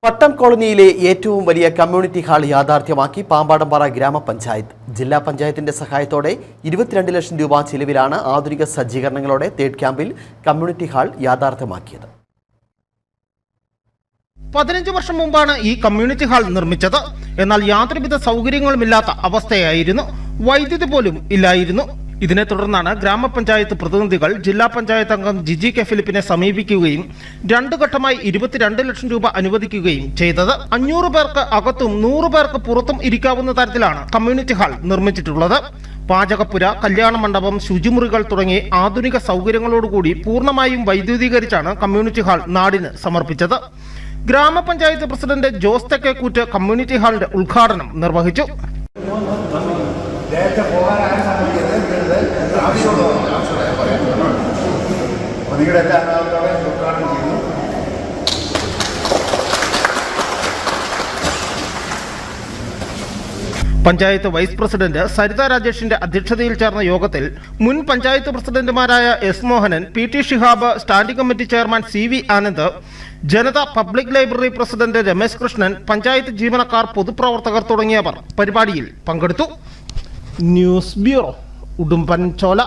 പട്ടം കോളനിയിലെ ഏറ്റവും വലിയ കമ്മ്യൂണിറ്റി ഹാൾ യാഥാർത്ഥ്യമാക്കി പാമ്പാടംപാറ ഗ്രാമപഞ്ചായത്ത്. ജില്ലാ പഞ്ചായത്തിന്റെ സഹായത്തോടെ 22 ലക്ഷം രൂപ ചിലവിലാണ് ആധുനിക സജ്ജീകരണങ്ങളോടെ തേർഡ് ക്യാമ്പിൽ കമ്മ്യൂണിറ്റി ഹാൾ യാഥാർത്ഥ്യമാക്കിയത്. 15 വർഷം മുമ്പാണ് ഈ കമ്മ്യൂണിറ്റി ഹാൾ നിർമ്മിച്ചത്. എന്നാൽ യാതൊരുവിധ സൗകര്യങ്ങളുമില്ലാത്ത അവസ്ഥയായിരുന്നു. വൈദ്യുതി പോലും ഇല്ലായിരുന്നു. ഇതിനെ തുടർന്നാണ് ഗ്രാമപഞ്ചായത്ത് പ്രതിനിധികൾ ജില്ലാ പഞ്ചായത്ത് അംഗം ജിജി കെ ഫിലിപ്പിനെ സമീപിക്കുകയും 2 ഘട്ടമായി 22 ലക്ഷം രൂപ അനുവദിക്കുകയും ചെയ്തത്. 500 പേർക്ക് അകത്തും 100 പേർക്ക് പുറത്തും ഇരിക്കാവുന്ന തരത്തിലാണ് കമ്മ്യൂണിറ്റി ഹാൾ നിർമ്മിച്ചിട്ടുള്ളത്. പാചകപ്പുര, കല്യാണ മണ്ഡപം, ശുചിമുറികൾ തുടങ്ങി ആധുനിക സൗകര്യങ്ങളോടുകൂടി പൂർണ്ണമായും വൈദ്യുതീകരിച്ചാണ് കമ്മ്യൂണിറ്റി ഹാൾ നാടിന് സമർപ്പിച്ചത്. ഗ്രാമപഞ്ചായത്ത് പ്രസിഡന്റ് ജോസ് തെക്കേക്കൂറ്റ് കമ്മ്യൂണിറ്റി ഹാളിന്റെ ഉദ്ഘാടനം നിർവഹിച്ചു. പഞ്ചായത്ത് വൈസ് പ്രസിഡന്റ് സരിത രാജേഷിന്റെ അധ്യക്ഷതയിൽ ചേർന്ന യോഗത്തിൽ മുൻ പഞ്ചായത്ത് പ്രസിഡന്റുമാരായ S Mohanan, P T Shihab, standing committee chairman CV Anand, Janata public library president Ramesh Krishnan, panchayat ജീവനക്കാർ, പൊതുപ്രവർത്തകർ തുടങ്ങിയവർ പരിപാടിയിൽ പങ്കെടുത്തു. News bureau, Udumbanchola.